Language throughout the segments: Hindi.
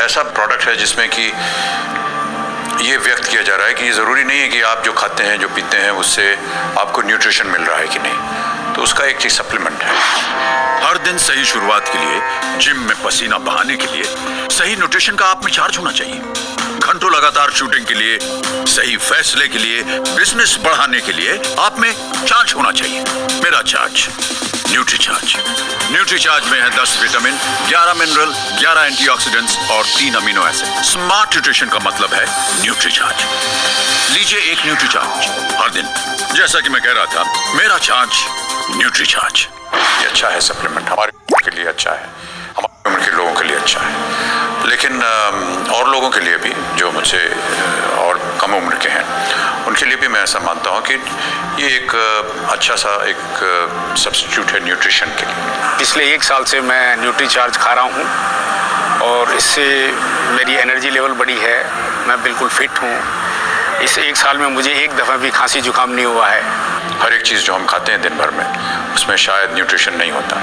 ऐसा प्रोडक्ट है जिसमें कि ये व्यक्त किया जा रहा है कि ये ज़रूरी नहीं है कि आप जो खाते हैं जो पीते हैं उससे आपको न्यूट्रिशन मिल रहा है कि नहीं, तो उसका एक चीज़ सप्लीमेंट है। हर दिन सही शुरुआत के लिए, जिम में पसीना बहाने के लिए सही न्यूट्रिशन का आप में चार्ज होना चाहिए। घंटों लगातार शूटिंग के लिए, सही फैसले के लिए, बिजनेस बढ़ाने के लिए आप में चार्ज होना चाहिए। मेरा चार्ज न्यूट्रीचार्ज। न्यूट्रीचार्ज में है 10 विटामिन, 11 मिनरल, 11 एंटीऑक्सीडेंट्स और 3 अमीनो एसिड। स्मार्ट न्यूट्रिशन का मतलब है न्यूट्रीचार्ज। लीजिए एक न्यूट्रीचार्ज हर दिन। जैसा कि मैं कह रहा था, मेरा चार्ज न्यूट्रीचार्ज। ये अच्छा है सप्लीमेंट, हमारे के लिए अच्छा है, हमारे उम्र के लोगों के लिए अच्छा है, लेकिन और लोगों के लिए भी जो मुझसे और कम उम्र के हैं उनके लिए भी मैं ऐसा मानता हूँ कि ये एक अच्छा सा एक सब्स्टिट्यूट है न्यूट्रिशन के लिए। पिछले 1 साल से मैं न्यूट्रीचार्ज खा रहा हूँ और इससे मेरी एनर्जी लेवल बढ़ी है, मैं बिल्कुल फिट हूँ। इस 1 साल में मुझे एक दफ़ा भी खांसी जुकाम नहीं हुआ है। हर एक चीज़ जो हम खाते हैं दिन भर में उसमें शायद न्यूट्रिशन नहीं होता,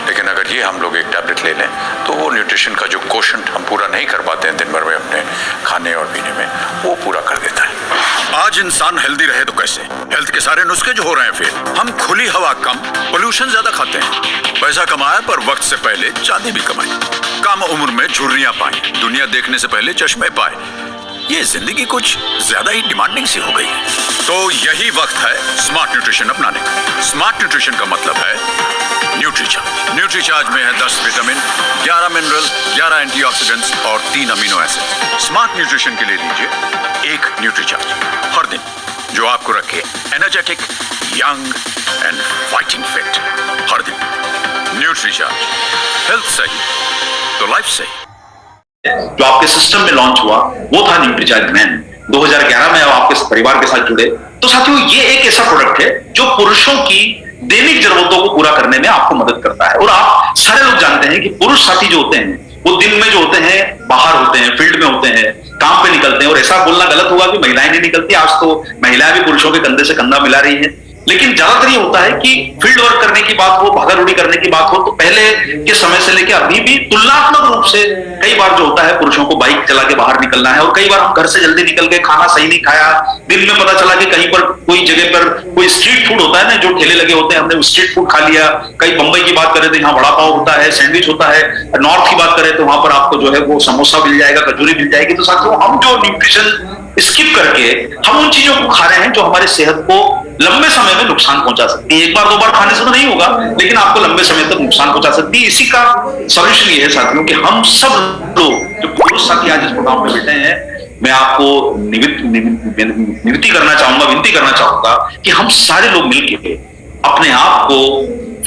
लेकिन अगर ये हम लोग एक टैबलेट ले लें तो वो न्यूट्रिशन का जो कोशंट हम पूरा नहीं कर पाते हैं दिन भर में अपने खाने और पीने में, वो पूरा कर देता है। आज इंसान हेल्दी रहे तो कैसे? हेल्थ के सारे नुस्खे जो हो रहे हैं फिर। हम खुली हवा कम, पोल्यूशन ज्यादा खाते हैं, पैसा कमाया पर वक्त से पहले चांदी भी कमाई, कम उम्र में झुर्रियां पाई, दुनिया देखने से पहले चश्मे पाए। ये जिंदगी कुछ ज्यादा ही डिमांडिंग सी हो गई है। तो यही वक्त है स्मार्ट न्यूट्रिशन अपनाने का। स्मार्ट न्यूट्रिशन का मतलब है न्यूट्रीचार्ज। न्यूट्रीचार्ज में है 10 विटामिन, 11 मिनरल, 11 एंटीऑक्सीडेंट्स और 3 अमीनो एसिड। स्मार्ट न्यूट्रिशन के लिए लीजिए एक न्यूट्रीचार्ज हर दिन, जो आपको रखे energetic, young and fighting fit. हर दिन न्यूट्रीचार्ज। हेल्थ सही तो लाइफ सही। जो आपके सिस्टम में लॉन्च हुआ वो था न्यूट्रीचार्ज मैन 2011 में। अब आपके परिवार के साथ जुड़े तो साथियों, ये एक ऐसा प्रोडक्ट है जो पुरुषों की दैनिक जरूरतों को पूरा करने में आपको मदद करता है। और आप सारे लोग जानते हैं कि पुरुष साथी जो होते हैं वो दिन में जो होते हैं बाहर होते हैं, फील्ड में होते हैं, काम पे निकलते हैं। और ऐसा बोलना गलत होगा कि महिलाएं नहीं निकलती, आज तो महिलाएं भी पुरुषों के कंधे से कंधा मिला रही है। लेकिन ज्यादातर ये होता है कि फील्ड वर्क करने की बात हो, भागादौड़ी करने की बात हो, तो पहले के समय से लेकर अभी भी तुलनात्मक रूप से कई बार जो होता है पुरुषों को बाइक चला के बाहर निकलना है। और कई बार हम घर से जल्दी निकल गए, खाना सही नहीं खाया, दिन में पता चला कि कहीं पर कोई जगह पर कोई स्ट्रीट फूड होता है ना, जो ठेले लगे होते हैं, हमने स्ट्रीट फूड खा लिया। कई बंबई की बात करें तो यहाँ वड़ा पाव होता है, सैंडविच होता है। नॉर्थ की बात करें तो वहां पर आपको जो है वो समोसा मिल जाएगा, कचौरी मिल जाएगी। तो साथियों, हम जो न्यूट्रिशन स्किप करके हम उन चीजों को खा रहे हैं जो हमारे सेहत को लंबे समय में नुकसान पहुंचा सकती है। 1 बार 2 बार खाने से तो नहीं होगा, लेकिन आपको लंबे समय तक नुकसान पहुंचा सकती है। इसी का सॉल्यूशन ये है साथियों कि हम सब लोग जो पुरुष साथी आज इस प्रोग्राम में बैठे हैं, मैं आपको विनती करना चाहूंगा कि हम सारे लोग मिलकर अपने आप को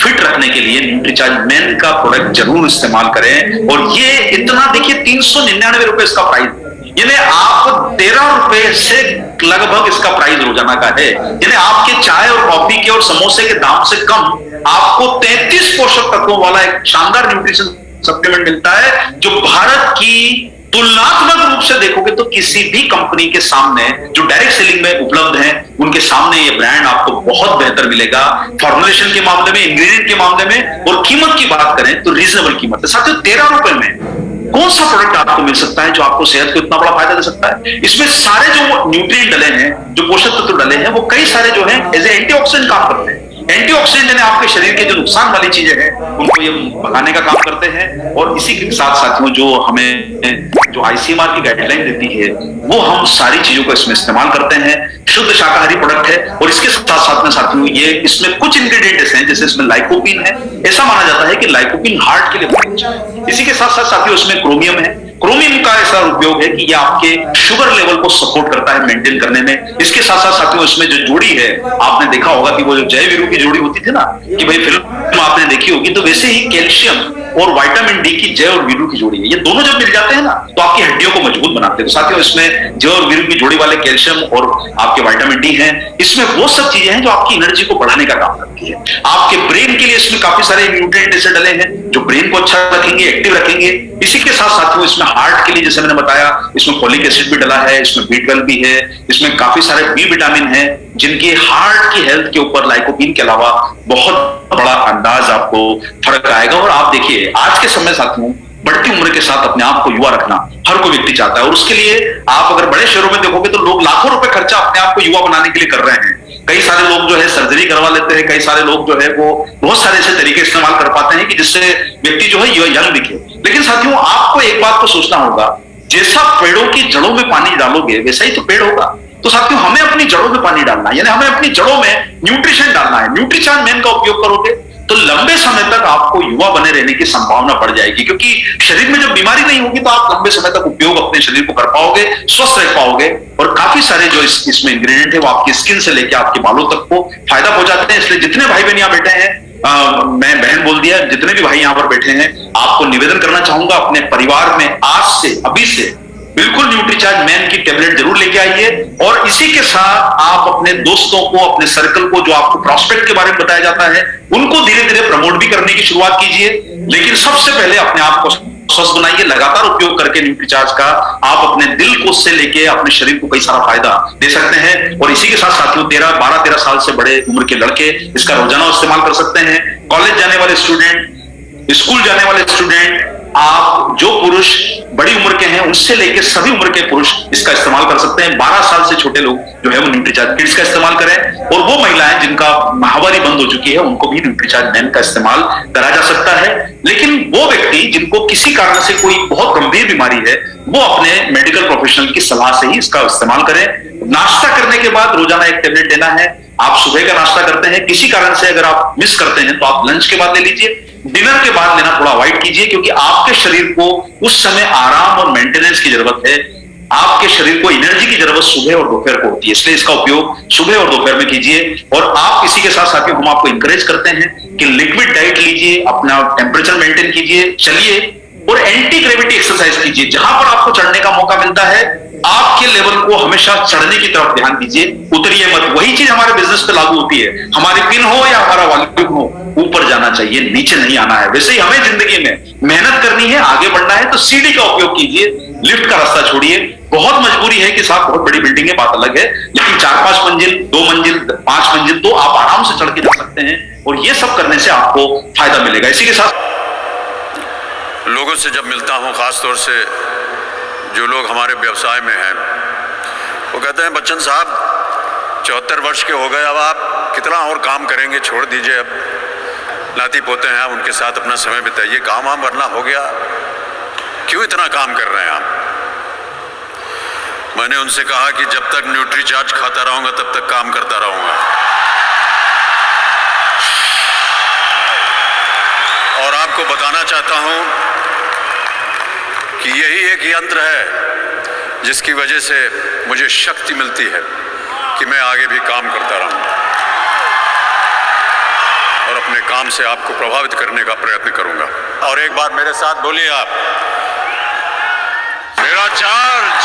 फिट रखने के लिए न्यूट्रीचार्ज मैन का प्रोडक्ट जरूर इस्तेमाल करें। और ये इतना देखिए 399 रुपए इसका प्राइस, यानी आप 13 रुपए से लगभग इसका प्राइस रोजाना का है। यानी आपके चाय और कॉफी के और समोसे के दाम से कम आपको 33 पोषक तत्वों वाला एक शानदार न्यूट्रिशन सप्लीमेंट मिलता है, जो भारत की तुलनात्मक रूप से देखोगे तो किसी भी कंपनी के सामने जो डायरेक्ट सेलिंग में उपलब्ध है उनके सामने ये ब्रांड आपको बहुत बेहतर मिलेगा। फॉर्मुलेशन के मामले में, इंग्रेडिएंट के मामले में, और कीमत की बात करें तो रीजनेबल कीमत है। साथियों, 13 रुपए में कौन सा प्रोडक्ट आपको मिल सकता है जो आपको सेहत को इतना बड़ा फायदा दे सकता है? इसमें सारे जो न्यूट्रिएंट डले हैं, जो पोषक तत्व डले हैं, वो कई सारे जो है एज ए एंटीऑक्सीडेंट काम करते हैं। एंटीऑक्सीडेंट यानी आपके शरीर के जो नुकसान वाली चीजें हैं उनको ये भगाने का काम करते हैं। और इसी के साथ साथियों, जो हमें जो आईसीएमआर की गाइडलाइन देती है वो हम सारी चीजों को इसमें इस्तेमाल करते हैं। शुद्ध शाकाहारी प्रोडक्ट है। और इसके साथ साथ में साथियों, ये इसमें कुछ इंग्रेडिएंट्स हैं, जैसे इसमें लाइकोपीन है। ऐसा माना जाता है कि लाइकोपीन हार्ट के लिए बहुत अच्छा है। इसी के साथ साथ साथियों इसमें क्रोमियम है। क्रोमियम का ऐसा उपयोग है कि ये आपके शुगर लेवल को सपोर्ट करता है मेंटेन करने में। इसके साथ साथ साथियों इसमें जो जोड़ी है, आपने देखा होगा कि वो जो जय वीरू की जोड़ी होती थी ना, कि भाई फिल्म आपने देखी होगी, तो वैसे ही कैल्शियम और विटामिन डी की जय और वीरू की जोड़ी है। ये दोनों जब मिल जाते हैं ना तो आपकी हड्डियों को मजबूत बनाते हैं। तो साथियों इसमें जय और वीरू की जोड़ी वाले कैल्शियम और आपके विटामिन डी हैं, इसमें वो सब चीजें हैं जो आपकी एनर्जी को बढ़ाने का काम करती है। आपके ब्रेन के लिए इसमें काफी सारे न्यूट्रिएंट ऐसे डले हैं जो ब्रेन को अच्छा रखेंगे, एक्टिव रखेंगे। इसी के साथ साथियों इसमें हार्ट के लिए जैसे मैंने बताया, इसमें फोलिक एसिड भी डला है, इसमें B12 भी है, इसमें काफी सारे बी विटामिन है जिनके हार्ट की हेल्थ के ऊपर लाइकोपीन के अलावा बहुत बड़ा अंदाज आपको फर्क आएगा। और आप देखिए आज के समय साथियों बढ़ती उम्र के साथ अपने आप को युवा रखना हर कोई व्यक्ति चाहता है, और उसके लिए आप अगर बड़े शहरों में देखोगे तो लोग लाखों रुपए खर्चा अपने आप को युवा बनाने के लिए कर रहे हैं। कई सारे लोग जो है सर्जरी करवा लेते हैं, कई सारे लोग जो है वो बहुत सारे ऐसे तरीके इस्तेमाल कर पाते हैं कि जिससे व्यक्ति जो है यंग दिखे। लेकिन साथियों आपको एक बात को सोचना होगा, जैसा पेड़ों की जड़ों में पानी डालोगे वैसा ही तो पेड़ होगा। तो साथियों हमें अपनी जड़ों में पानी डालना है, यानी हमें अपनी जड़ों में न्यूट्रिशन डालना है। न्यूट्रिचार्ज मैन का उपयोग करोगे तो लंबे समय तक आपको युवा बने रहने की संभावना बढ़ जाएगी, क्योंकि शरीर में जब बीमारी नहीं होगी तो आप लंबे समय तक उपयोग अपने शरीर को कर पाओगे, स्वस्थ रह पाओगे। और काफी सारे जो इसमें इंग्रेडिएंट है वो आपकी स्किन से लेकर आपके बालों तक को फायदा पहुंचाते हैं। इसलिए जितने भाई बहन यहाँ बैठे हैं, मैं बहन बोल दिया, जितने भी भाई यहाँ पर बैठे हैं, आपको निवेदन करना चाहूंगा अपने परिवार में आज से अभी से बिल्कुल न्यूट्रीचार्ज मैन की टेबलेट जरूर लेके आइए। और इसी के साथ आप अपने दोस्तों को, अपने सर्कल को, जो आपको प्रॉस्पेक्ट के बारे में बताया जाता है, उनको धीरे धीरे प्रमोट भी करने की शुरुआत कीजिए। लेकिन सबसे पहले अपने आप को स्वस्थ बनाइए। लगातार उपयोग करके न्यूट्रीचार्ज का आप अपने दिल को से लेके अपने शरीर को कई सारा फायदा दे सकते हैं। और इसी के साथ साथियों 12-13 साल से बड़े उम्र के लड़के इसका रोजाना इस्तेमाल कर सकते हैं। कॉलेज जाने वाले स्टूडेंट, स्कूल जाने वाले स्टूडेंट, आप जो पुरुष बड़ी उम्र के हैं उनसे लेकर सभी उम्र के पुरुष इसका इस्तेमाल कर सकते हैं। 12 साल से छोटे लोग जो है वो न्यूट्रीचार्ज किड्स का इस्तेमाल करें, और वो महिलाएं जिनका माहवारी बंद हो चुकी है उनको भी न्यूट्रीचार्ज मैन का इस्तेमाल करा जा सकता है। लेकिन वो व्यक्ति जिनको किसी कारण से कोई बहुत गंभीर बीमारी है वो अपने मेडिकल प्रोफेशनल की सलाह से ही इसका इस्तेमाल करें। नाश्ता करने के बाद रोजाना एक टेबलेट लेना है। आप सुबह का नाश्ता करते हैं, किसी कारण से अगर आप मिस करते हैं तो आप लंच के बाद ले लीजिए। डिनर के बाद लेना थोड़ा अवॉइड कीजिए, क्योंकि आपके शरीर को उस समय आराम और मेंटेनेंस की जरूरत है। आपके शरीर को एनर्जी की जरूरत सुबह और दोपहर को होती है, इसलिए इसका उपयोग सुबह और दोपहर में कीजिए। और आप इसी के साथ साथियों हम आपको इंकरेज करते हैं कि लिक्विड डाइट लीजिए, अपना टेम्परेचर मेंटेन कीजिए, चलिए, और एंटी ग्रेविटी एक्सरसाइज कीजिए। जहां पर आपको चढ़ने का मौका मिलता है आपके लेवल को हमेशा चढ़ने की तरफ ध्यान दीजिए, उतरिए मत। वही चीज हमारे बिजनेस पे लागू होती है, हमारी पिन हो या हमारा वॉल्यूम हो, ऊपर जाना चाहिए, नीचे नहीं आना है। वैसे ही हमें जिंदगी में मेहनत करनी है, आगे बढ़ना है, तो सीढ़ी का उपयोग कीजिए, लिफ्ट का रास्ता छोड़िए। बहुत मजबूरी है कि साहब बहुत बड़ी बिल्डिंग है, बात अलग है, लेकिन 4-5 मंजिल, 2 मंजिल, 5 मंजिल तो आप आराम से चढ़ के जा सकते हैं, और ये सब करने से आपको फायदा मिलेगा। इसी के साथ लोगों से जब मिलता हूं, खास तौर से जो लोग हमारे व्यवसाय में हैं, वो कहते हैं बच्चन साहब 74 वर्ष के हो गए, अब आप कितना और काम करेंगे, छोड़ दीजिए, अब नाती पोते हैं, उनके साथ अपना समय बिताइए, काम वाम वरना हो गया, क्यों इतना काम कर रहे हैं आप? मैंने उनसे कहा कि जब तक न्यूट्रीचार्ज खाता रहूंगा तब तक काम करता रहूंगा। और आपको बताना चाहता हूं कि यही एक यंत्र है जिसकी वजह से मुझे शक्ति मिलती है कि मैं आगे भी काम करता रहूं और अपने काम से आपको प्रभावित करने का प्रयत्न करूंगा। और एक बार मेरे साथ बोलिए आप, मेरा चार्ज